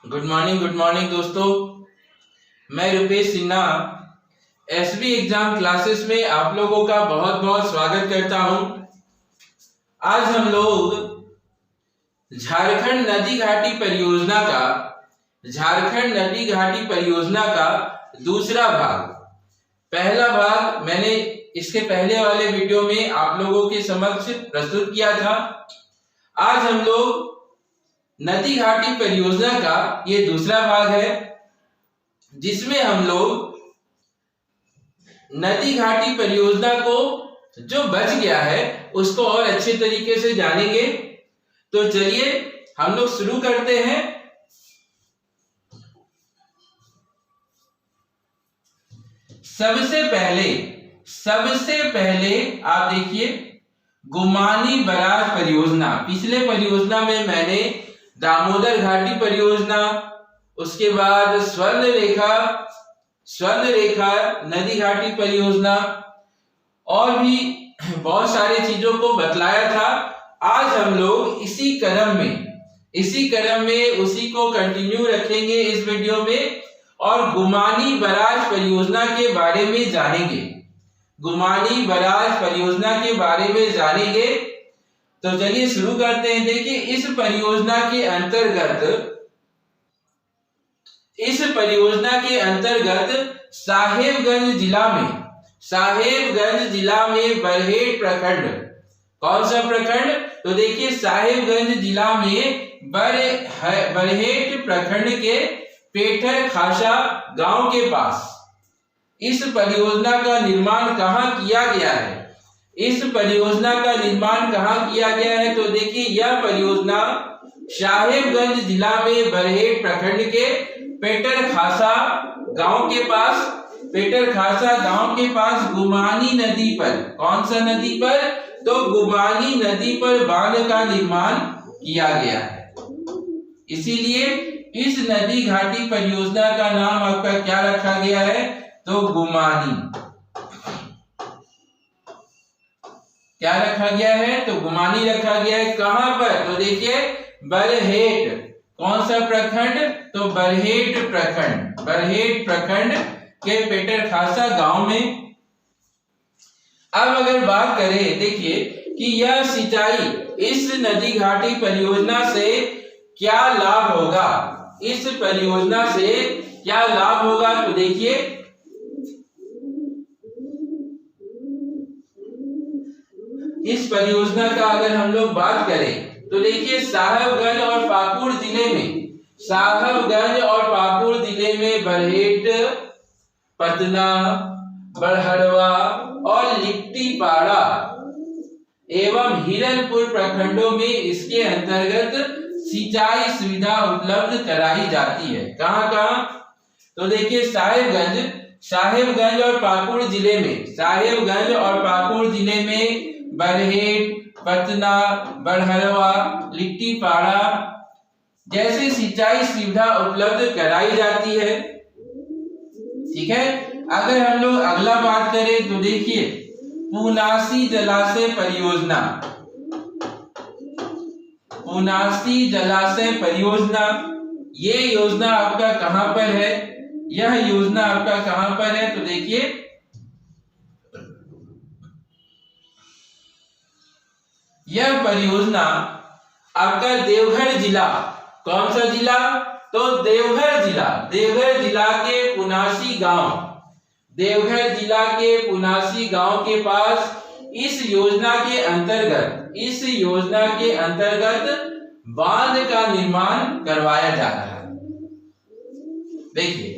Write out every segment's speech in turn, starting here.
Good morning दोस्तों। मैं Rupesh Sinha SB exam classes में आप लोगों का बहुत बहुत स्वागत करता हूं। आज हम लोग झारखंड नदी घाटी परियोजना का दूसरा भाग, पहला भाग मैंने इसके पहले वाले वीडियो में आप लोगों के समक्ष प्रस्तुत किया था। आज हम लोग नदी घाटी परियोजना का ये दूसरा भाग है, जिसमें हम लोग नदी घाटी परियोजना को जो बच गया है उसको और अच्छे तरीके से जानेंगे। तो चलिए हम लोग शुरू करते हैं। सबसे पहले आप देखिए गुमानी बराज परियोजना। पिछले परियोजना में मैंने दामोदर घाटी परियोजना, उसके बाद स्वर्ण रेखा नदी घाटी परियोजना और भी बहुत सारी चीजों को बतलाया था। आज हम लोग इसी क्रम में उसी को कंटिन्यू रखेंगे इस वीडियो में और गुमानी बराज परियोजना के बारे में जानेंगे। तो चलिए शुरू करते हैं। देखिए इस परियोजना के अंतर्गत साहेबगंज जिला में बरहेट प्रखंड, कौन सा प्रखंड? तो देखिए साहेबगंज जिला में बरहेट प्रखंड के पेठर खासा गांव के पास इस परियोजना का निर्माण कहाँ किया गया है? तो देखिए यह परियोजना साहेबगंज जिला में बरहेट प्रखंड के पेठर खासा गांव के पास गुमानी नदी पर, कौन सा नदी पर? तो गुमानी नदी पर बांध का निर्माण किया गया है। इसीलिए इस नदी घाटी परियोजना का नाम आपका क्या रखा गया है? तो गुमानी। क्या रखा गया है? तो गुमानी रखा गया है। कहां पर? तो देखिए बरहेट, कौन सा प्रखंड? तो बरहेट प्रखंड के पेठर खासा गांव में। अब अगर बात करें, देखिए कि यह सिंचाई, इस नदी घाटी परियोजना से क्या लाभ होगा? तो देखिए इस परियोजना का अगर हम लोग बात करें तो देखिए साहेबगंज और पाकुड़ जिले में बरहेट, पतना, बड़हरवा और लिट्टीपाड़ा एवं हिरनपुर प्रखंडों में इसके अंतर्गत सिंचाई सुविधा उपलब्ध कराई जाती है। कहां? तो देखिए साहेबगंज और पाकुड़ जिले में बरहेट, पतना, बड़हरवा, लिट्टीपाड़ा जैसे सिंचाई सुविधा उपलब्ध कराई जाती है। ठीक है। अगर हम लोग अगला बात करें तो देखिए पुनासी जलाशय परियोजना, ये योजना आपका कहां पर है? तो देखिए यह परियोजना आपका देवघर जिला, कौन सा जिला? तो देवघर जिला के पुनासी गांव के पास इस योजना के अंतर्गत बांध का निर्माण करवाया जा रहा है। देखिए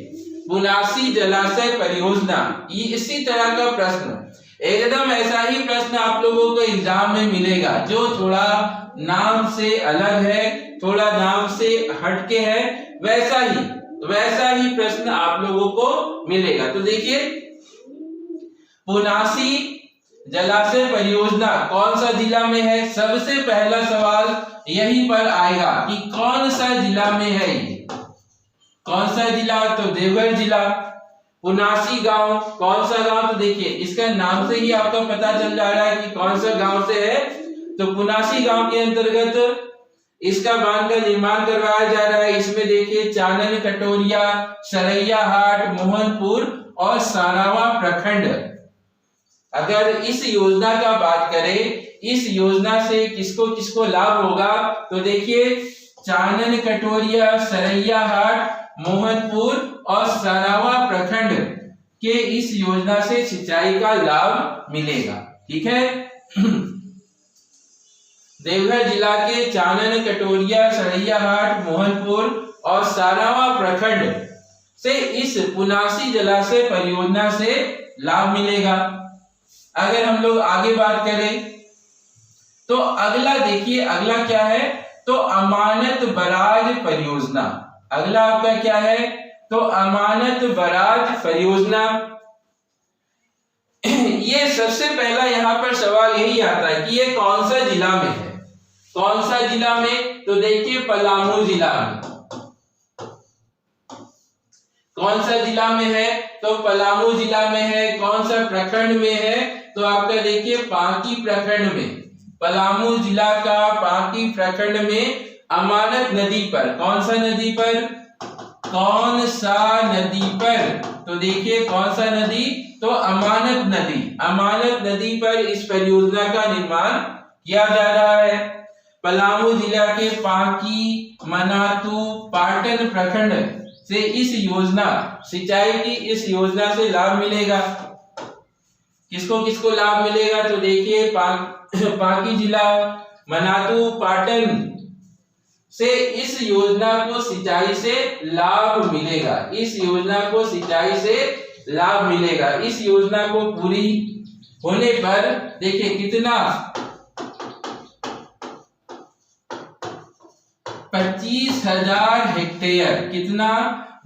पुनासी जलाशय परियोजना, इसी तरह का प्रश्न, एकदम ऐसा ही प्रश्न आप लोगों को एग्जाम में मिलेगा, जो थोड़ा नाम से अलग है, थोड़ा नाम से हटके है, वैसा ही प्रश्न आप लोगों को मिलेगा। तो देखिए पुनासी जलाशय परियोजना कौन सा जिला में है? सबसे पहला सवाल यहीं पर आएगा कि कौन सा जिला में है ये? कौन सा जिला? तो देवघर जिला। पुनासी गांव, कौन सा गांव? तो देखिए इसका नाम से ही आपको पता चल जा रहा है कि कौन सा गांव से है। तो पुनासी गांव के अंतर्गत इसका बांध का निर्माण करवाया जा रहा है। इसमें देखिए चानन कटोरिया, सरैयाहाट, मोहनपुर और सानावा प्रखंड। अगर इस योजना का बात करें, इस योजना से किसको किसको लाभ होगा, तो देखिए चानन कटोरिया, सरैयाहाट, मोहनपुर और सानावा प्रखंड के इस योजना से सिंचाई का लाभ मिलेगा। ठीक है। देवघर जिला के चानन कटोरिया, सरैयाहाट, मोहनपुर और सानावा प्रखंड से इस पुनासी जलाशय परियोजना से लाभ मिलेगा। अगर हम लोग आगे बात करें तो अगला देखिए, अगला क्या है, तो अमानत बराज परियोजना। अगला आपका क्या है, तो अमानत बराज परियोजना। ये सबसे पहला यहाँ पर सवाल यही आता है कि ये कौन सा जिला में है, कौन सा जिला में, तो देखिए पलामू जिला में। कौन सा जिला में है, तो पलामू जिला में है। कौन सा प्रखंड में है, तो आपका देखिए पांकी प्रखंड में। पलामू जिला का पांकी प्रखंड में अमानत नदी पर, कौन सा नदी पर, कौन सा नदी पर, तो देखिए कौन सा नदी, तो अमानत नदी। अमानत नदी पर इस परियोजना का निर्माण किया जा रहा है। पलामू जिला के पांकी, मनातू, पाटन प्रखंड से इस योजना, सिंचाई की इस योजना से लाभ मिलेगा। किसको किसको लाभ मिलेगा, तो देखिए पांकी जिला, मनातू, पाटन से इस योजना को सिंचाई से लाभ मिलेगा। इस योजना को सिंचाई से लाभ मिलेगा। इस योजना को पूरी होने पर देखिए कितना, 25,000 हेक्टेयर, कितना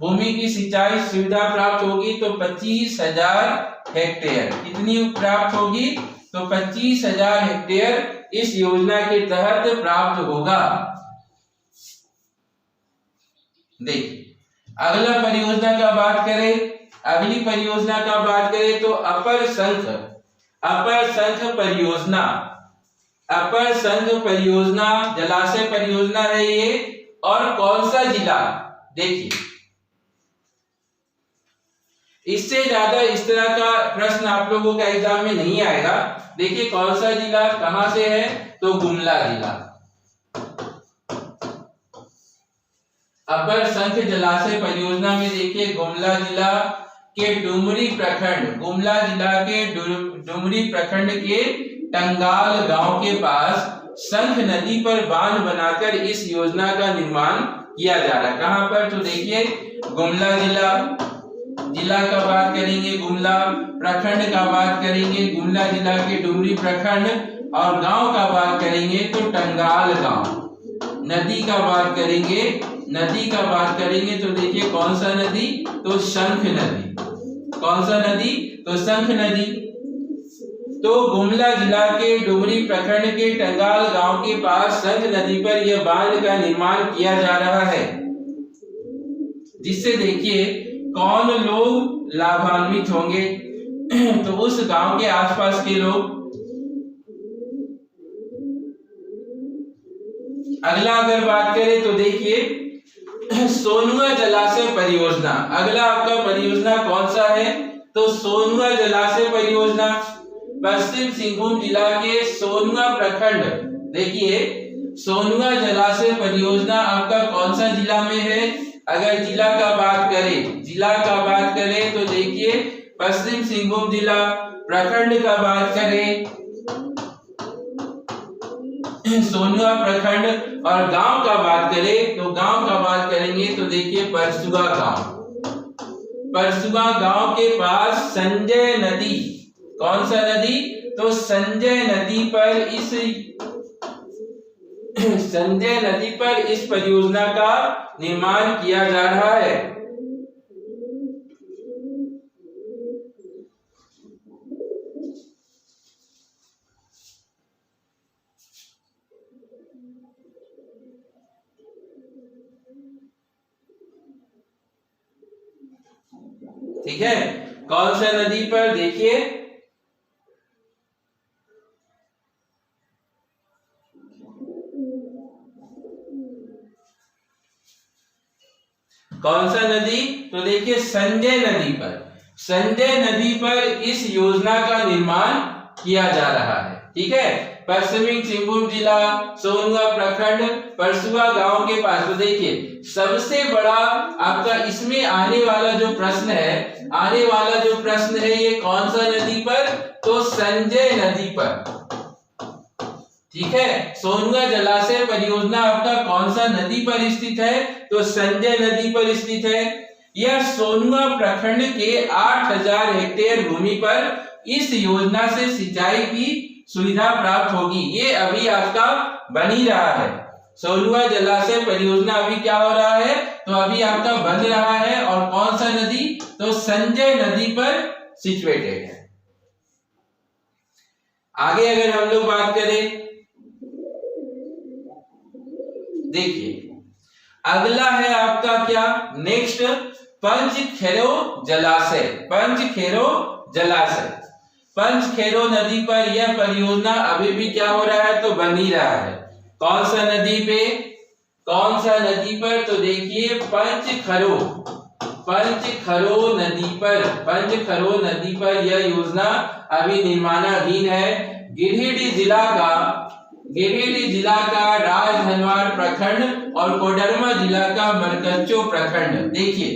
भूमि की सिंचाई सुविधा प्राप्त होगी, तो 25,000 हेक्टेयर। कितनी प्राप्त होगी, तो 25,000 हेक्टेयर इस योजना के तहत प्राप्त होगा। देखिए अगला परियोजना का बात करें, अगली परियोजना का बात करें तो अपर संख परियोजना। अपर संख परियोजना जलाशय परियोजना है ये, और कौन सा जिला, देखिए इससे ज्यादा इस तरह का प्रश्न आप लोगों का एग्जाम में नहीं आएगा। देखिए कौन सा जिला कहां से है, तो गुमला जिला। अपर संख जलाशय परियोजना में देखिए गुमला जिला के डुमरी प्रखंड, गुमला जिला के डुमरी प्रखंड के टंगाल गांव के पास संख नदी पर बांध बनाकर इस योजना का निर्माण किया जा रहा है। कहां पर, तो देखिए गुमला जिला, जिला का बात करेंगे गुमला, प्रखंड का बात करेंगे गुमला जिला के डुमरी प्रखंड, और गांव का बात करेंगे तो टंगाल गांव। नदी का बात करेंगे, नदी का बात करेंगे तो देखिए कौन सा नदी, तो शंख नदी। कौन सा नदी, तो शंख नदी। तो गुमला जिला के डुमरी प्रखंड के टंगाल गांव के पास शंख नदी पर यह बांध का निर्माण किया जा रहा है, जिससे देखिए कौन लोग लाभान्वित होंगे, तो उस गांव के आसपास के लोग। अगला अगर बात करें तो देखिए सोनुआ जलाशय परियोजना। अगला आपका परियोजना कौन सा है, तो सोनुआ जलाशय परियोजना। पश्चिम सिंहभूम जिला के सोनुआ प्रखंड, देखिए सोनुआ जलाशय परियोजना आपका कौन सा जिला में है। अगर जिला का बात करें, जिला का बात करें तो देखिए पश्चिम सिंहभूम जिला। प्रखंड का बात करें सोनुआ प्रखंड, और गांव का बात करें तो गांव का बात करेंगे तो देखिए परसुआ गांव। परसुआ गांव के पास संजय नदी, कौन सा नदी, तो संजय नदी पर इस संजय नदी पर इस परियोजना का निर्माण किया जा रहा है। ठीक है, कौन सा नदी पर, देखिए कौन सा नदी? तो देखिए संजय नदी पर, संजय नदी पर इस योजना का निर्माण किया जा रहा है। ठीक है, पश्चिमी सिंहभूम जिला सोनुआ प्रखंड परसुआ गांव के पास। तो देखिए सबसे बड़ा आपका इसमें आने वाला जो प्रश्न है, ये कौन सा नदी पर? तो संजय नदी पर। ठीक है, सोनुआ जलाशय परियोजना आपका कौन सा नदी पर स्थित है? तो संजय नदी पर स्थित है। यह सोनुआ प्रखंड के 8000 हेक्टेयर भूमि पर इस योजना से सिंचाई की सुविधा प्राप्त होगी। ये अभी आपका बन ही रहा है। सोनुआ जलाशय परियोजना अभी क्या हो रहा है? तो अभी आपका बन रहा है। और कौन सा नदी? तो संजय नदी पर सिचुएटेड है। आगे अगर हम लोग बात करें, देखिए अगला है आपका क्या? नेक्स्ट पंचखेरो जलाशय। पंचखेरो जलाशय, पंचखेरो नदी पर यह परियोजना अभी भी क्या हो रहा है? तो बन ही रहा है। कौन सा नदी पे? कौन सा नदी पर? तो देखिए पंचखरो, पंचखरो नदी पर, पंचखरो नदी पर यह योजना अभी निर्माणाधीन है। गिरिडीह जिला का राजधनवार प्रखंड और कोडरमा जिला का मरकच्चो प्रखंड। देखिए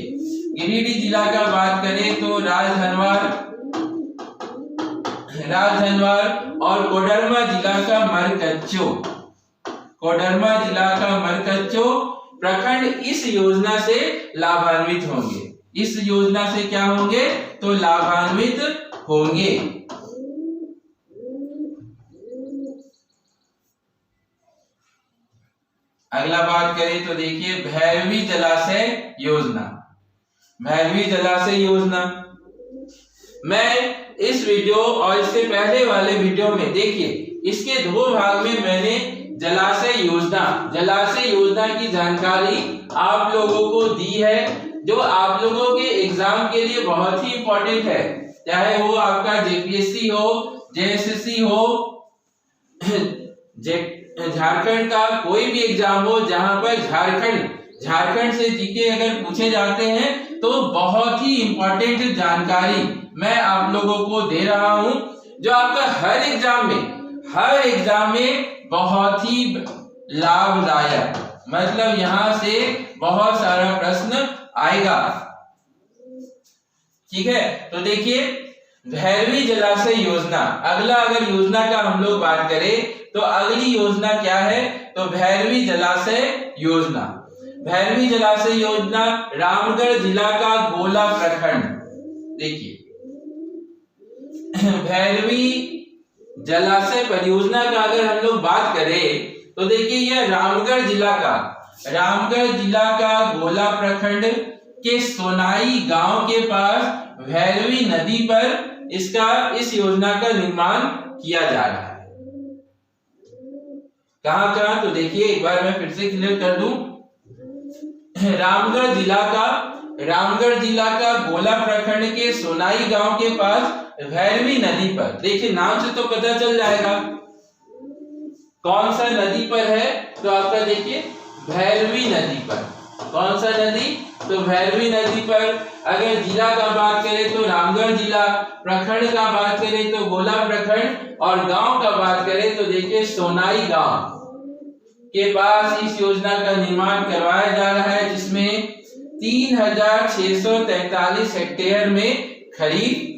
गिरिडीह जिला का बात करें तो राजधनवार और कोडरमा जिला का मरकच्चो प्रखंड इस योजना से लाभान्वित होंगे। इस योजना से क्या होंगे? तो लाभान्वित होंगे। अगला बात करें तो देखिए भैरवी जलाशय योजना। भैरवी जलाशय योजना मैं इस वीडियो और इससे पहले वाले वीडियो में देखिए इसके दो भाग में मैंने जलाशय योजना की जानकारी आप लोगों को दी है, जो आप लोगों के एग्जाम के लिए बहुत ही इंपॉर्टेंट है। चाहे वो आपका जेपीएससी हो, जेएसएससी हो, झारखंड का कोई भी एग्जाम हो, जहां पर झारखंड से जीके अगर पूछे जाते हैं तो बहुत ही इंपॉर्टेंट जानकारी मैं आप लोगों को दे रहा हूं, जो आपका हर एग्जाम में बहुत ही लाभदायक, मतलब यहां से बहुत सारा प्रश्न आएगा। ठीक है, तो देखिए भैरवी जलाशय योजना। अगला अगर योजना का हम लोग बात करें तो अगली योजना क्या है? तो भैरवी जलाशय योजना। भैरवी जलाशय योजना रामगढ़ जिला का गोला प्रखंड। देखिए भैरवी जलाशय परियोजना का अगर हम लोग बात करें तो देखिए यह रामगढ़ जिला का गोला प्रखंड के सोनाई गांव के पास भैरवी नदी पर इस योजना का निर्माण किया जा रहा है। कहां? तो देखिए एक बार मैं फिर से क्लियर कर दूं। रामगढ़ जिला का गोला प्रखंड के सोनाई गांव के पास भैरवी नदी पर। देखिए नाम से तो पता चल जाएगा कौन सा नदी पर है। तो आपका देखिए भैरवी नदी पर। कौन सा नदी? तो भैरवी नदी पर। अगर जिला का बात करें तो रामगढ़ जिला, प्रखंड का बात करें तो गोला प्रखंड, और गांव का बात करें तो देखिए सोनाई गांव के पास इस योजना का निर्माण करवाया जा रहा है, जिसमें 3643 हेक्टेयर में खरीफ।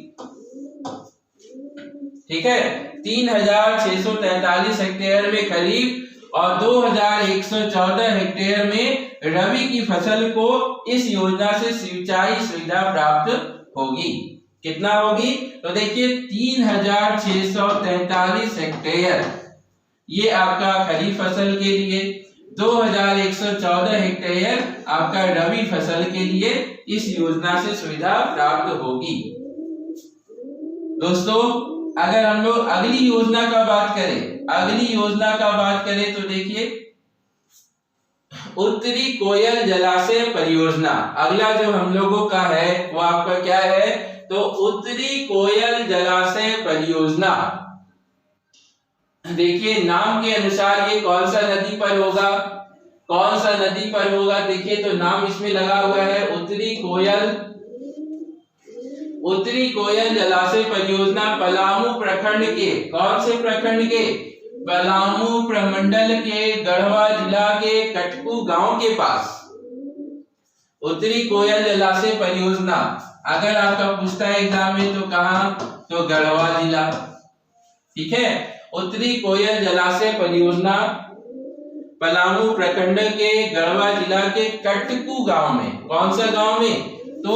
ठीक है, 3643 हेक्टेयर में खरीफ और 2114 हेक्टेयर में रबी की फसल को इस योजना से सिंचाई सुविधा प्राप्त होगी। कितना होगी? तो देखिए 3643 हेक्टेयर ये आपका खरीफ फसल के लिए, 2114 हेक्टेयर आपका रबी फसल के लिए इस योजना से सुविधा प्राप्त होगी। दोस्तों अगर हम लोग अगली योजना का बात करें तो देखिए उत्तरी कोयल जलाशय परियोजना। अगला जो हम लोगों का है वो आपका क्या है? तो उत्तरी कोयल जलाशय परियोजना। देखिए नाम के अनुसार ये कौन सा नदी पर होगा? कौन सा नदी पर होगा? देखिए तो नाम इसमें लगा हुआ है उत्तरी कोयल जलाशय परियोजना पलामू प्रखंड के, कौन से प्रखंड के? पलामू प्रमंडल के गढ़वा जिला के कटकू गांव के पास उत्तरी कोयल जलाशय परियोजना। अगर आपका पूछता है एग्जाम में तो कहां? तो गढ़वा जिला। ठीक है, उत्तरी कोयल जलाशय परियोजना पलामू प्रखंड के गढ़वा जिला के कटकू गांव में, कौन सा गांव में? तो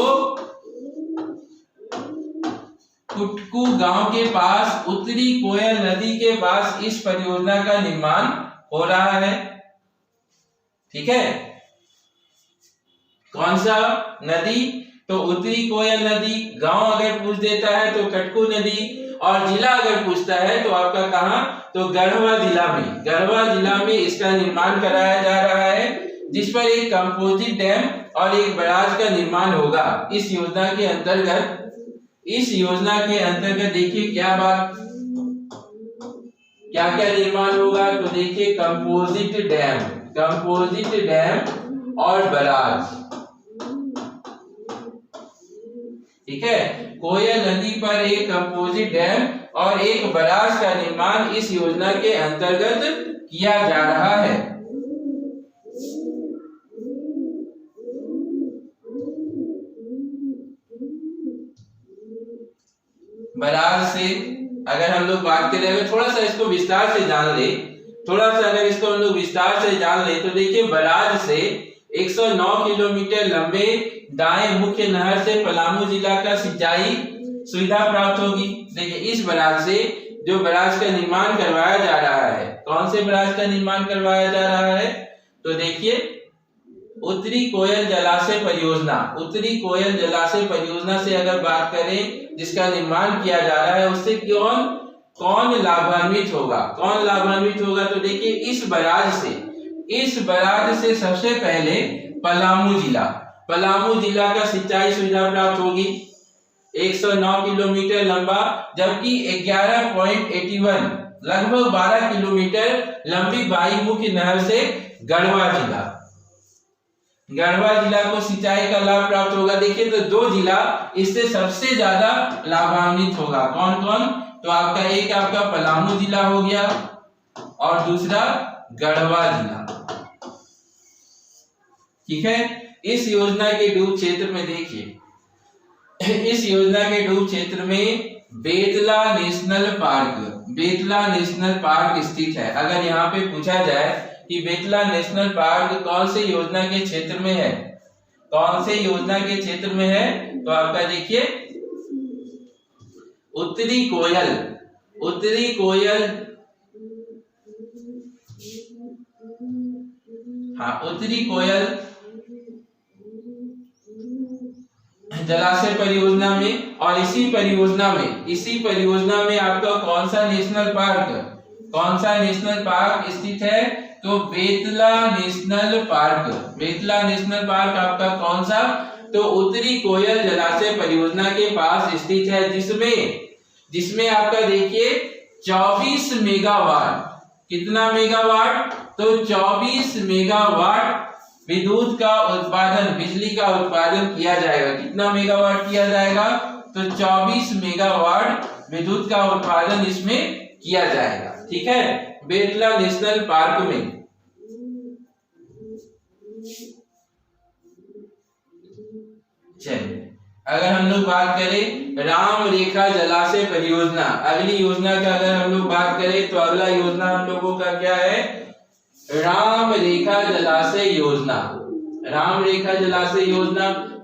कुटकू गांव के पास उत्तरी कोयल नदी के पास इस परियोजना का निर्माण हो रहा है। ठीक है, कौन सा नदी? तो उत्तरी कोयल नदी। गांव अगर पूछ देता है तो कटकू नदी, और जिला अगर पूछता है तो आपका कहां? तो गढ़वा जिला में। गढ़वा जिला में इसका निर्माण कराया जा रहा है, जिस पर एक कंपोजिट डैम और एक बैराज का निर्माण होगा इस योजना के अंतर्गत। इस योजना के अंतर्गत देखिए क्या क्या निर्माण होगा? तो देखिए कंपोजिट डैम और बैराज। ठीक है, कोयल नदी पर एक कंपोजिट डैम और एक बैराज का निर्माण इस योजना के अंतर्गत किया जा रहा है। बैराज से अगर हम लोग बात करें, थोड़ा सा इसको विस्तार से जान ले, अगर इसको हम लोग विस्तार से जान ले तो देखिए बैराज से 109 किलोमीटर लंबे दाएं मुख्य नहर से पलामू जिला का सिंचाई सुविधा प्राप्त होगी। देखिए इस बैराज से जो बैराज का निर्माण करवाया जा रहा है, कौन से बैराज का निर्माण करवाया जा रहा है? तो देखिए उत्तरी कोयल जलाशय परियोजना। उत्तरी कोयल जलाशय परियोजना से अगर बात करें जिसका निर्माण किया जा रहा है, उससे कौन लाभान्वित होगा? कौन लाभान्वित होगा? तो देखिए इस बैराज से सबसे पहले पलामू जिला का सिंचाई सुविधा प्राप्त होगी। 109 किलोमीटर लंबा, जबकि 11.81 लगभग 12 किलोमीटर लंबी बाई मुख्य नहर से गढ़वा जिला को सिंचाई का लाभ प्राप्त होगा। देखिए तो दो जिला इससे सबसे ज्यादा लाभान्वित होगा। कौन? तो आपका पलामू जिला हो गया और दूसरा गढ़वा जिला। ठीक है, इस योजना के डूब क्षेत्र में देखिए, इस योजना के डूब क्षेत्र में बेतला नेशनल पार्क स्थित है। अगर यहाँ पे पूछा जाए कि बेतला नेशनल पार्क कौन से योजना के क्षेत्र में है, तो आपका देखिए उत्तरी कोयल जलाशय परियोजना में, और इसी परियोजना में आपका कौन सा नेशनल पार्क स्थित है? तो बेतला नेशनल पार्क आपका कौन सा? तो उत्तरी कोयल जलाशय परियोजना के पास स्थित है, जिसमें आपका देखिए 24 मेगावाट, कितना मेगावाट? तो 24 मेगावाट विद्युत का उत्पादन, बिजली का उत्पादन किया जाएगा। कितना मेगावाट किया जाएगा? तो 24 मेगावाट विद्युत का उत्पादन इसमें किया जाएगा। ठीक है, बेतला नेशनल पार्क में। चलिए अगर हम लोग बात करें राम रेखा जलाशय परियोजना, अगली योजना का अगर हम लोग बात करें तो अगला योजना हम लोगों का क्या है? राम रेखा जलाशय योजना।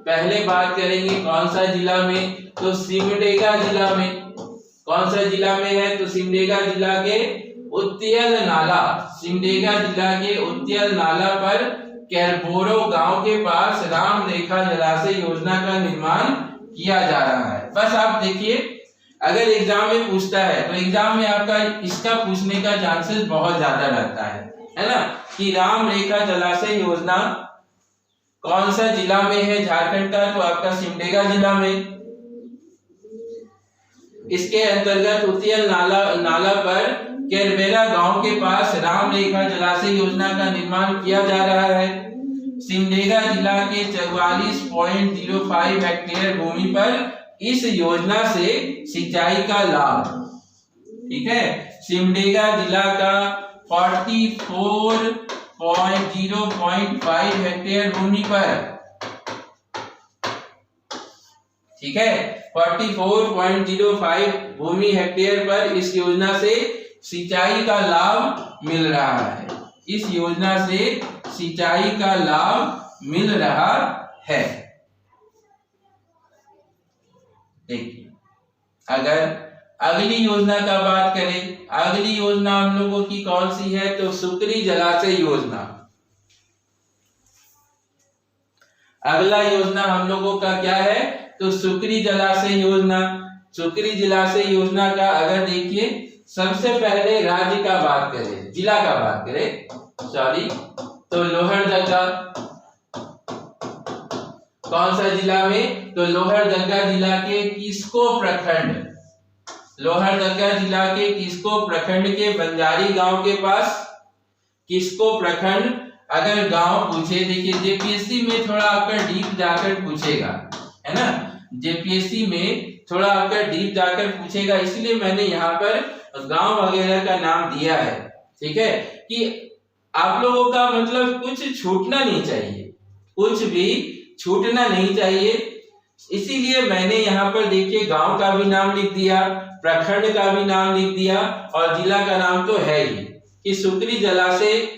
पहले बात करेंगे कौन सा जिला में? तो सिमडेगा जिला में। कौन सा जिला में है? तो सिमडेगा जिला के उत्तियल नाला पर कैरबोरो गांव के पास राम रेखा जलाशय योजना का निर्माण किया जा रहा है। बस आप देखिए, अगर एग्जाम में पूछता है तो एग्जाम में आपका इसका पूछने का चांसेस बहुत ज्यादा रहता है ना, कि राम रेखा जलाशय योजना कौन सा जिला में है झारखंड का? तो आपका सिमडेगा जिला में। इसके अंतर्गत उत्तियल नाला पर केरबेरा गांव के पास रामरेखा जलाशय योजना का निर्माण किया जा रहा है। सिमडेगा जिला के 44.05 हेक्टेयर भूमि पर इस योजना से सिंचाई का लाभ, ठीक है, सिमडेगा जिला का 44.05 हेक्टेयर भूमि पर, ठीक है, 44.05 भूमि हेक्टेयर पर इस योजना से सिंचाई का लाभ मिल रहा है। इस योजना से सिंचाई का लाभ मिल रहा है। देखिए, अगर अगली योजना का बात करें, अगली योजना हम लोगों की कौन सी है, तो सुकरी जलाशय योजना। अगला योजना हम लोगों का क्या है, तो सुकरी जलाशय योजना। सुकरी जलाशय योजना का अगर देखिए, सबसे पहले राज्य का बात करें, जिला का बात करें, सॉरी, तो लोहरदगा। कौन सा जिला में, तो लोहरदगा जिला के किस्को प्रखंड, लोहरदगा जिला के किस्को प्रखंड के बंजारी गांव के पास, किस्को प्रखंड। अगर गांव पूछे, देखिए जेपीएससी में थोड़ा आपका डीप जाकर पूछेगा, है ना, जेपीएससी में थोड़ा आपका डीप जाकर पूछेगा, इसलिए मैंने यहाँ पर गांव वगैरह का नाम दिया है, ठीक है, कि आप लोगों का मतलब कुछ छूटना नहीं चाहिए, कुछ भी छूटना नहीं चाहिए। इसीलिए मैंने यहाँ पर देखिए गांव का भी नाम लिख दिया, प्रखंड का भी नाम लिख दिया, और जिला का नाम तो है ही। कि सुकरी जलाशय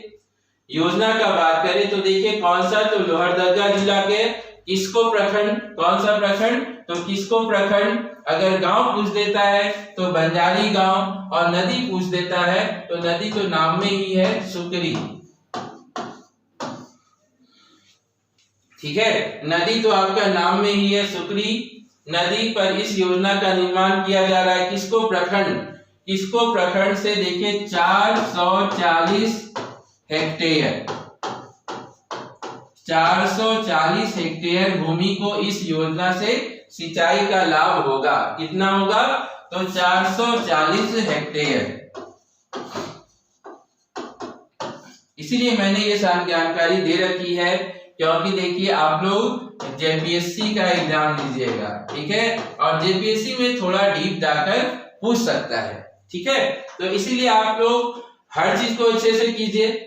योजना का बात करें तो देखिए कौन सा, तो लोहरदगा जिला के किस्को प्रखंड। कौन सा प्रखंड, तो किस्को प्रखंड। अगर गांव पूछ देता है तो बंजारी गांव, और नदी पूछ देता है तो नदी तो नाम में ही है, सुकरी, ठीक है, नदी तो आपका नाम में ही है, सुकरी नदी पर इस योजना का निर्माण किया जा रहा है। किसको प्रखंड, किसको प्रखंड से देखिए 440 हेक्टेयर, 440 हेक्टेयर भूमि को इस योजना से सिंचाई का लाभ होगा। कितना होगा, तो 440 हेक्टेयर। इसीलिए मैंने ये सारी जानकारी दे रखी है, क्योंकि देखिए आप लोग जेपीएससी का एग्जाम दीजिएगा, ठीक है, और जेपीएससी में थोड़ा डीप जाकर पूछ सकता है, ठीक है, तो इसीलिए आप लोग हर चीज को अच्छे से कीजिए।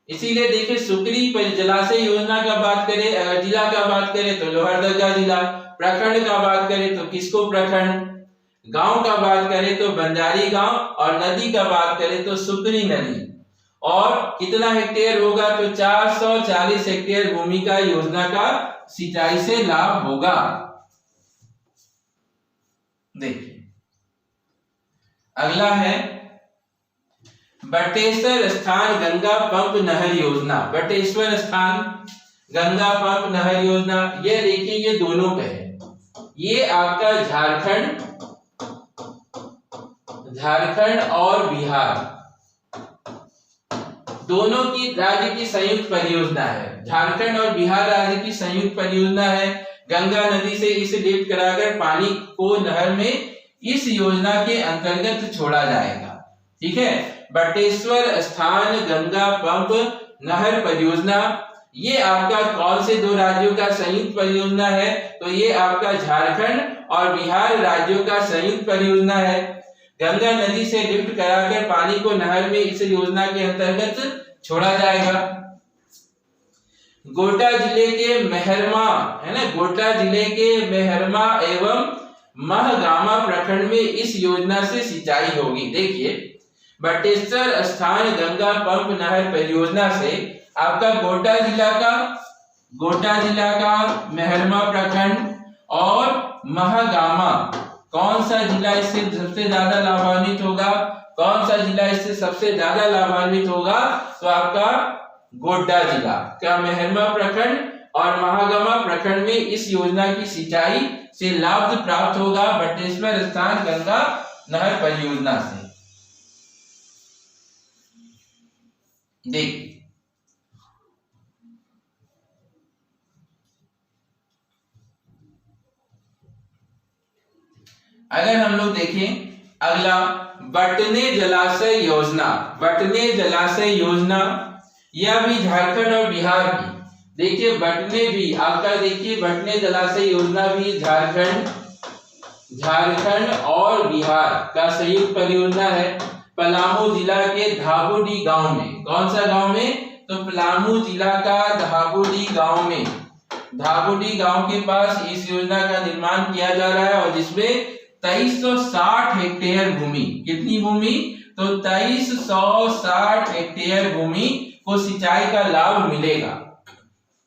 इसीलिए देखिए सुकरी जलाशय योजना का बात करें, अगर जिला का बात करें तो लोहरदगा जिला, प्रखंड का बात करें तो किसको प्रखंड, गांव का बात करें तो बंजारी गांव, और नदी का बात करें तो सुकरी नदी। और कितना हेक्टेयर होगा, तो 440 हेक्टेयर भूमि का योजना का सिंचाई से लाभ होगा। देखिए अगला है बटेश्वर स्थान गंगा पंप नहर योजना। बटेश्वर स्थान गंगा पंप नहर योजना, ये देखिए ये दोनों पे है, ये आपका झारखंड और बिहार दोनों की राज्य की संयुक्त परियोजना है। झारखंड और बिहार राज्य की संयुक्त परियोजना है। गंगा नदी से इसे लिफ्ट कराकर पानी को नहर में इस योजना के अंतर्गत छोड़ा जाएगा, ठीक है। बटेश्वर स्थान गंगा पंप नहर परियोजना, ये आपका कौन से दो राज्यों का संयुक्त परियोजना है, तो ये आपका झारखंड और बिहार राज्यों का संयुक्त परियोजना है। गंगा नदी से लिफ्ट कराकर पानी को नहर में इस योजना के अंतर्गत छोड़ा जाएगा। गोड्डा जिले के मेहरमा, है ना, गोड्डा जिले के मेहरमा एवं महगामा प्रखंड में इस योजना से सिंचाई होगी। देखिए बटेश्वर स्थान गंगा पंप नहर परियोजना से आपका गोड्डा जिला का मेहरमा प्रखंड और महगामा, कौन सा जिला इससे सबसे ज्यादा लाभान्वित होगा, कौन सा जिला इससे सबसे ज्यादा लाभान्वित होगा, तो आपका गोड्डा जिला का मेहरमा प्रखंड और महागामा प्रखंड में इस योजना की सिंचाई से लाभ प्राप्त होगा बटेश्वर स्थान गंगा नहर परियोजना से। देखिए अगर हम लोग देखें अगला बटने जलाशय योजना, बटने जलाशय योजना यह भी झारखंड और बिहार की, देखिए बटने भी आपका, देखिए बटने जलाशय योजना भी झारखंड और बिहार का संयुक्त परियोजना है। पलामू जिला के धाबोडी गांव में, कौन सा गांव में, तो पलामू जिला का धाबोडी गांव में, धाबोडी गांव के पास इस योजना का निर्माण किया जा रहा है और जिसमें 2360 हेक्टेयर भूमि, कितनी भूमि, तो 2360 हेक्टेयर भूमि को सिंचाई का लाभ मिलेगा।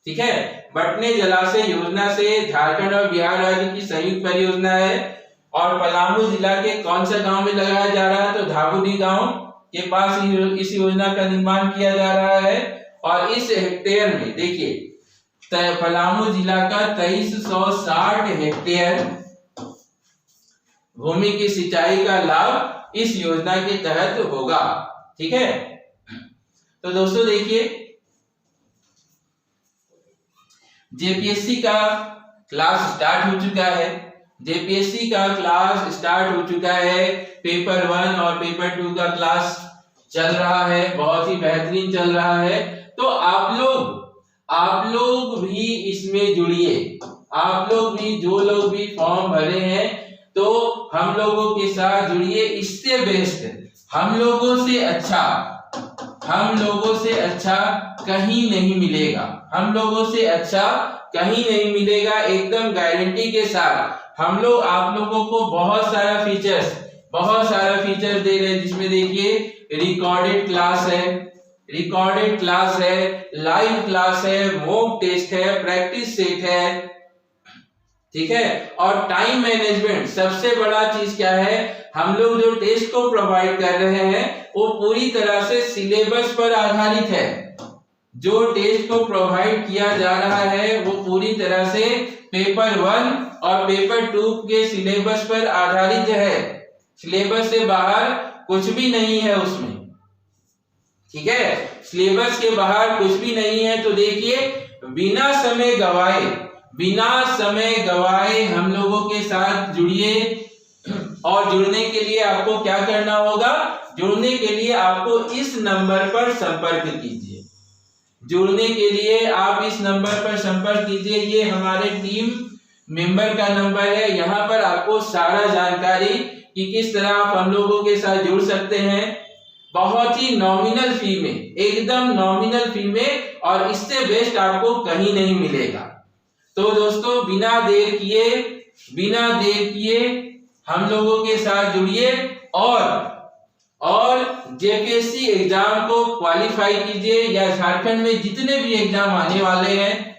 ठीक है, बटने जलाशय योजना से झारखंड और बिहार राज्य की संयुक्त परियोजना है और पलामू जिला के कौन सा गांव में लगाया जा रहा है, तो धाबोडी गांव के पास इस योजना का निर्माण किया जा रहा है और इस हेक्टेयर में देखिए पलामू जिला का 2360 हेक्टेयर भूमि की सिंचाई का लाभ इस योजना के तहत होगा। ठीक है, तो दोस्तों देखिए जेपीएससी का क्लास स्टार्ट हो चुका है, जेपीएससी का क्लास स्टार्ट हो चुका है, पेपर 1 और पेपर 2 का क्लास चल रहा है, बहुत ही बेहतरीन चल रहा है। तो आप लोग भी इसमें जुड़िए, आप लोग भी, जो लोग भी फॉर्म भरे हैं तो हम लोगों के साथ जुड़िए। इससे बेस्ट हम लोगों से अच्छा कहीं नहीं मिलेगा, हम लोगों से अच्छा कहीं नहीं मिलेगा, एकदम गारंटी के साथ। हम लोग आप लोगों को बहुत सारा फीचर्स दे रहे हैं, जिसमें देखिए रिकॉर्डेड क्लास है, लाइव क्लास है, मॉक टेस्ट है, प्रैक्टिस सेट है। ठीक है, और टाइम मैनेजमेंट, सबसे बड़ा चीज क्या है, हम लोग जो टेस्ट को प्रोवाइड कर रहे हैं वो पूरी तरह से सिलेबस पर आधारित है। जो टेस्ट को प्रोवाइड किया जा रहा है वो पूरी तरह से पेपर 1 और पेपर 2 के सिलेबस पर आधारित है, सिलेबस से बाहर कुछ भी नहीं है उसमें। ठीक है, सिलेबस के बाहर कुछ भी नहीं है। तो देखिए बिना समय गवाए हम लोगों के साथ जुड़िए और जुड़ने के लिए आपको क्या करना होगा, जुड़ने के लिए आपको इस नंबर पर संपर्क कीजिए, जुड़ने के लिए आप इस नंबर पर संपर्क कीजिए। ये हमारे टीम मेंबर का नंबर है, यहाँ पर आपको सारा जानकारी कि किस तरह आप हम लोगों के साथ जुड़ सकते हैं, बहुत ही नॉमिनल फी में, एकदम नॉमिनल फी में, और इससे बेस्ट आपको कहीं नहीं मिलेगा। तो दोस्तों बिना देर किए हम लोगों के साथ जुड़िए और जेपीएससी एग्जाम को क्वालिफाई कीजिए, या झारखंड में जितने भी एग्जाम आने वाले हैं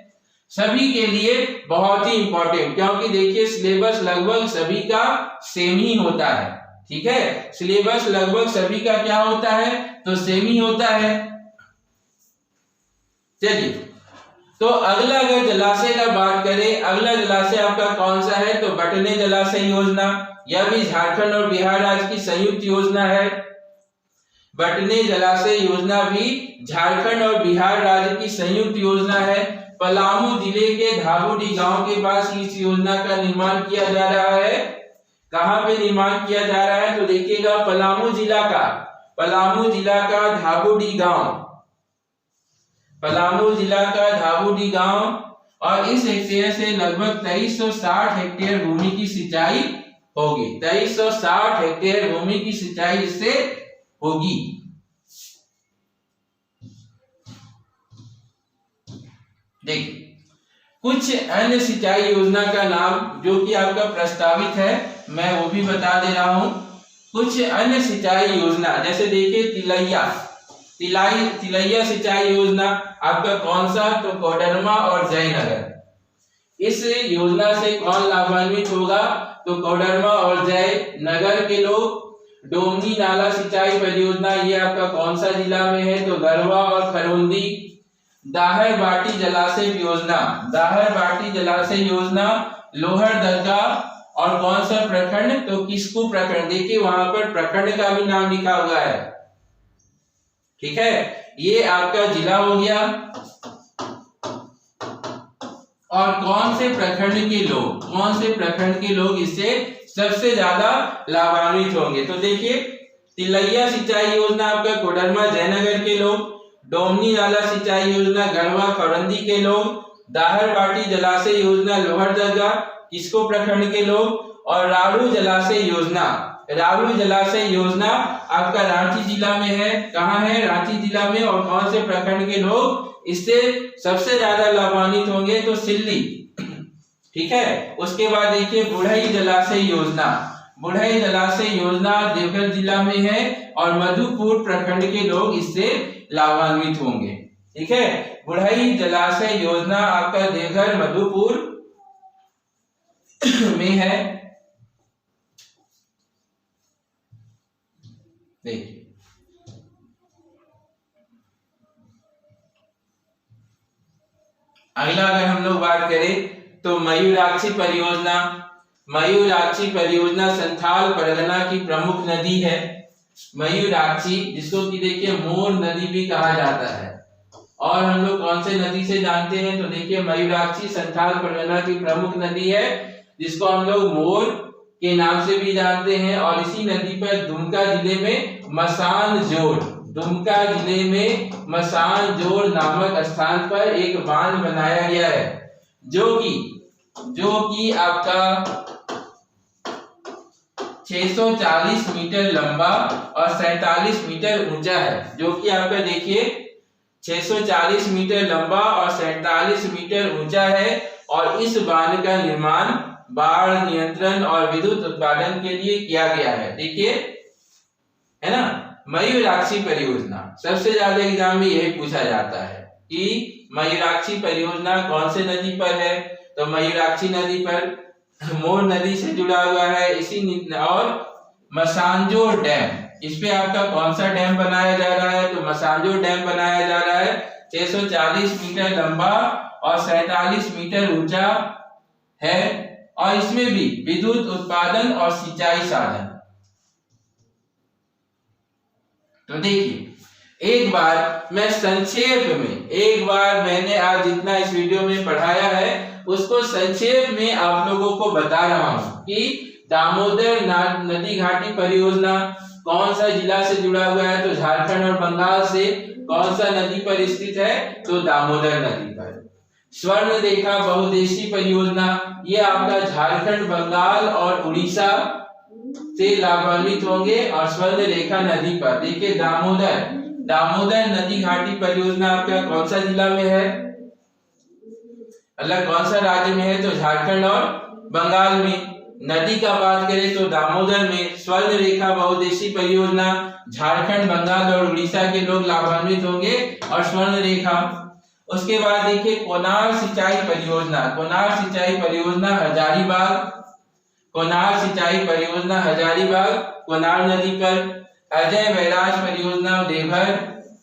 सभी के लिए बहुत ही इंपॉर्टेंट, क्योंकि देखिए सिलेबस लगभग सभी का सेम ही होता है। ठीक है, सिलेबस लगभग सभी का क्या होता है, तो सेम ही होता है। चलिए, तो अगला अगर जलाशय का बात करें, अगला जलाशय आपका कौन सा है, तो बटने जलाशय योजना, यह भी झारखंड और बिहार राज्य की संयुक्त योजना है। बटने जलाशय योजना भी झारखंड और बिहार राज्य की संयुक्त योजना है। पलामू जिले के धाबोडी गांव के पास इस योजना का निर्माण किया जा रहा है। कहां पे निर्माण किया जा रहा है, तो देखिएगा पलामू जिला का धाबोडी गांव, पलामू जिला का धाबोडी गांव, और इस हेक्टेयर से लगभग 2360 हेक्टेयर भूमि की सिंचाई होगी, 2360 हेक्टेयर भूमि की सिंचाई इससे होगी। देखिए कुछ अन्य सिंचाई योजना का नाम जो कि आपका प्रस्तावित है, मैं वो भी बता दे रहा हूं। कुछ अन्य सिंचाई योजना, जैसे देखिए तिलैया सिंचाई योजना आपका कौन सा, तो कोडरमा और जयनगर। इस योजना से कौन लाभान्वित होगा, तो कोडरमा और जयनगर के लोग। डोमनी नाला सिंचाई परियोजना, ये आपका कौन सा जिला में है, तो गढ़वा और खरौंदी। दाहर बाटी जलाशय योजना लोहरदगा और कौन सा प्रखंड, तो किस्कू प्रखंड। देखिए वहां पर प्रखंड का भी नाम लिखा हुआ है। ठीक है, ये आपका जिला हो गया। और कौन से प्रखंड के लोग इससे सबसे ज्यादा लाभान्वित होंगे, तो देखिए तिलैया सिंचाई योजना आपका कोडरमा जयनगर के लोग, डोमनी नाला सिंचाई योजना गढ़वा फरंदी के लोग, दाहर बाटी जलाशय योजना लोहरदगा किसको प्रखंड के लोग, और राड़ू जलाशय योजना, राड़ू जलाशय योजना आपका रांची जिला में है। कहाँ है? रांची जिला में। और कौन से प्रखंड के लोग इससे सबसे ज्यादा लाभान्वित होंगे? तो सिल्ली। ठीक है। उसके बाद देखिए बुढ़ई जलाशय योजना, बुढ़ई जलाशय योजना देवघर जिला में है और मधुपुर प्रखंड के लोग इससे लाभान्वित होंगे। ठीक है। बुढ़ई जलाशय योजना आपका देवघर मधुपुर में है। देखिए अगला अगर हम लोग बात करें तो मयूराक्षी परियोजना, मयूराक्षी परियोजना संथाल परगना की प्रमुख नदी है। मयूराक्षी जिसको कि देखिए मोर नदी भी कहा जाता है। और हम लोग कौन से नदी से जानते हैं? तो देखिए मयूराक्षी संथाल परगना की प्रमुख नदी है जिसको हम लोग मोर के नाम से भी जानते हैं। और इसी नदी पर दुमका जिले में मसानजोड़, दुमका जिले में मसानजोड़ नामक स्थान पर एक बांध बनाया गया है जो कि आपका 640 मीटर लंबा और 47 मीटर ऊंचा है। जो कि आपका देखिए 640 मीटर लंबा और 47 मीटर ऊंचा है। और इस बांध का निर्माण बाढ़ नियंत्रण और विद्युत उत्पादन के लिए किया गया है। देखिए है ना, मयूराक्षी परियोजना सबसे ज्यादा एग्जाम में यही पूछा जाता है कि मयूराक्षी परियोजना कौन से नदी पर है? तो मयूराक्षी नदी पर मोर नदी से जुड़ा हुआ है। इसी और मसानजोड़ डैम, इस पे आपका कौन सा डैम बनाया जा रहा है? तो मसानजोड़ डैम बनाया जा रहा है। 640 मीटर लंबा और 47 मीटर ऊंचा है और इसमें भी विद्युत उत्पादन और सिंचाई साधन। तो देखिए एक बार मैं संक्षेप में, एक बार मैंने आज जितना इस वीडियो में पढ़ाया है उसको संक्षेप में आप लोगों को बता रहा हूं कि दामोदर नदी घाटी परियोजना कौन सा जिला से जुड़ा हुआ है? तो झारखंड और बंगाल से। कौन सा नदी पर स्थित है? तो दामोदर नदी पर। स्वर्ण रेखा बहुउद्देशीय परियोजना ये आपका झारखंड, बंगाल और उड़ीसा से लाभान्वित होंगे और स्वर्ण रेखा नदी पर। देखिए दामोदर नदी घाटी परियोजना आपका कौन सा जिला में है? अलग कौन सा राज्य में है? तो झारखंड और बंगाल में। नदी का बात करें तो दामोदर में। स्वर्ण रेखा बहुउद्देशीय परियोजना झारखंड, बंगाल और उड़ीसा के लोग लाभान्वित होंगे और स्वर्ण रेखा। उसके बाद देखिए कोनार सिंचाई परियोजना, कोनार सिंचाई परियोजना हजारीबाग, कोनार सिंचाई परियोजना हजारीबाग कोनार नदी पर। अजय बैराज परियोजना देवघर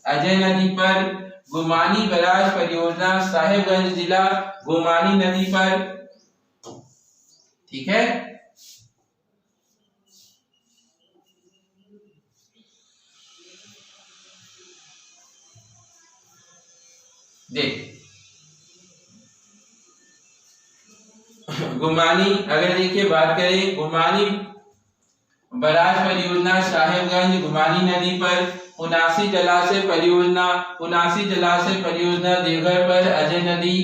अजय नदी पर। गुमानी बैराज परियोजना साहेबगंज जिला गुमानी नदी पर। ठीक है। देख गुमानी अगर देखिए बात करें, गुमानी बराज परियोजना साहेबगंज गुमानी नदी पर। उनासी जलाशय परियोजना, उनासी जलाशय परियोजना देवघर पर अजय नदी।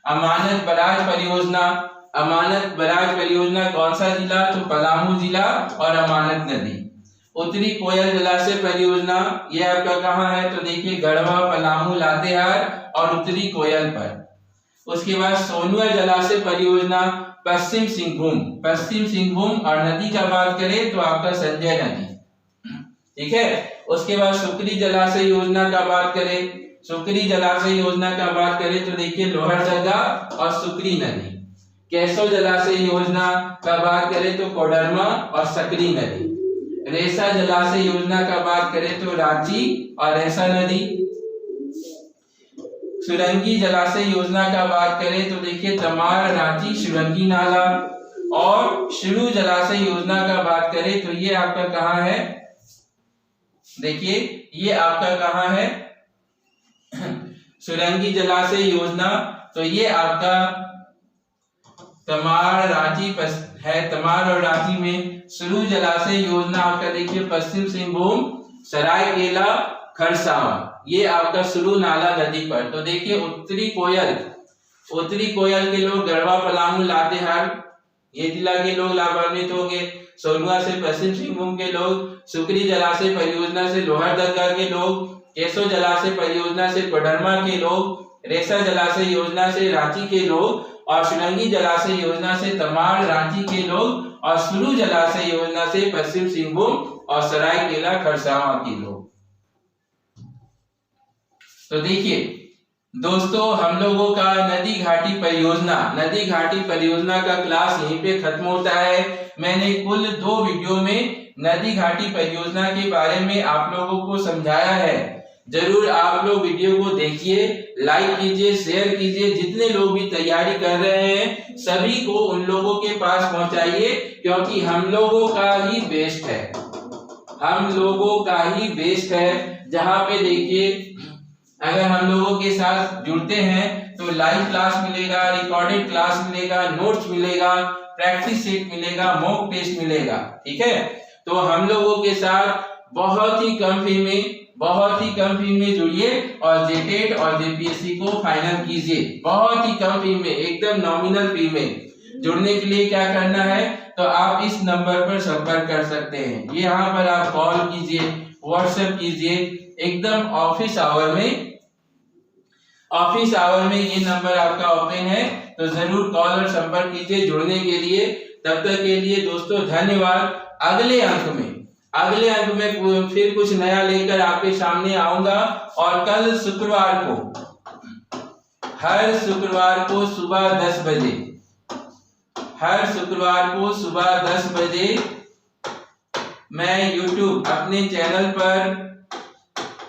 अमानत बराज परियोजना, अमानत बराज परियोजना कौन सा जिला? तो पलामू जिला और अमानत नदी। उत्तरी कोयल जलाशय परियोजना ये आपका कहाँ है? तो देखिए गढ़वा, पलामू, लातेहार और उत्तरी कोयल पर। उसके बाद सोनुआ जलाशय परियोजना पश्चिम सिंहभूम और नदी का बात करें तो आपका संजय नदी। ठीक है। उसके बाद सुकरी जलाशय योजना का बात करें, सुकरी जलाशय योजना का बात करें तो देखिए लोहरदगा और सुकरी नदी। केशव जलाशय योजना का बात करें तो कोडरमा और सकरी नदी। रेसा जलाशय योजना का बात करें तो रांची और रेसा नदी। सुरंगी जलाशय योजना का बात करें तो देखिए तमार, रांची, सुरंगी नाला। और शुरू जलाशय योजना का बात करें तो ये आपका कहाँ है? देखिए ये आपका कहाँ है? सुरंगी जलाशय योजना तो ये आपका तमाड़ रांची है, तमाड़ और रांची में सुरु जलाशय योजना आपका देखिए पश्चिम सिंहभूम, सरायकेला, खरसावां, ये आपका सुरु नाला नदी पर। तो देखिए उत्तरी कोयल के लोग गढ़वा, पलामू, लातेहार ये जिला के लोग लाभान्वित होंगे। सोनुआ से पश्चिम सिंहभूम के लोग, सुकरी जलाशय परियोजना से लोहरदगा के लोग, केसो जलाशय परियोजना से कोडरमा के लोग, रेसा जलाशय योजना से रांची के लोग, और सुरंगी जलाशय योजना से तमाड़ रांची के लोग, और सुरु जलाशय योजना से पश्चिम सिंहभूम और सरायकेला खरसावां के लोग। तो देखिए दोस्तों हम लोगों का नदी घाटी परियोजना का क्लास यहीं पे खत्म होता है। मैंने कुल 2 वीडियो में नदी घाटी परियोजना के बारे में आप लोगों को समझाया है। जरूर आप लोग वीडियो को देखिए, लाइक कीजिए, शेयर कीजिए। जितने लोग भी तैयारी कर रहे हैं सभी को उन लोगों के पास पहुंचाइए, क्योंकि हम लोगों का ही बेस्ट है। जहां पे देखिए अगर हम लोगों के साथ जुड़ते हैं तो लाइव क्लास मिलेगा, रिकॉर्डेड क्लास मिलेगा, नोट्स मिलेगा, प्रैक्टिस सेट मिलेगा, मॉक टेस्ट मिलेगा। ठीक है, तो हम लोगों के साथ बहुत ही कम फी में जुड़िए और जेटेट और जेपीएससी को फाइनल कीजिए। बहुत ही कम फी में, एकदम नॉमिनल फी में। जुड़ने के लिए क्या करना है, तो आप इस नंबर पर संपर्क कर सकते हैं। ये यहाँ पर आप कॉल कीजिए, व्हाट्सएप कीजिए, एकदम ऑफिस आवर में ये नंबर आपका ओपन है, तो जरूर कॉल और संपर्क कीजिए जुड़ने के लिए। तब तक के लिए दोस्तों धन्यवाद। अगले अंक में फिर कुछ नया लेकर आपके सामने आऊंगा। और कल हर शुक्रवार को सुबह 10 बजे मैं अपने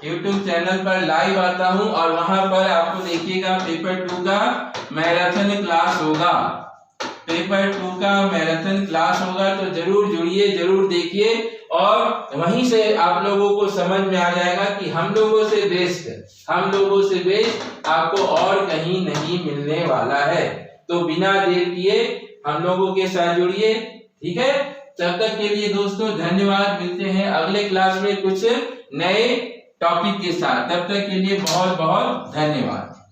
YouTube चैनल पर लाइव आता हूं, और वहां पर आपको देखिएगा पेपर 2 का मैराथन क्लास होगा। तो जरूर जुड़िए, जरूर देखिए, और वहीं से आप लोगों को समझ में आ जाएगा कि हम लोगों से बेस्ट आपको और कहीं नहीं मिलने वाला है। तो बिना देर किए हम लोगों के साथ जुड़िए। ठीक है, तब तक के लिए दोस्तों धन्यवाद। मिलते हैं अगले क्लास में कुछ नए टॉपिक के साथ। तब तक के लिए बहुत बहुत धन्यवाद।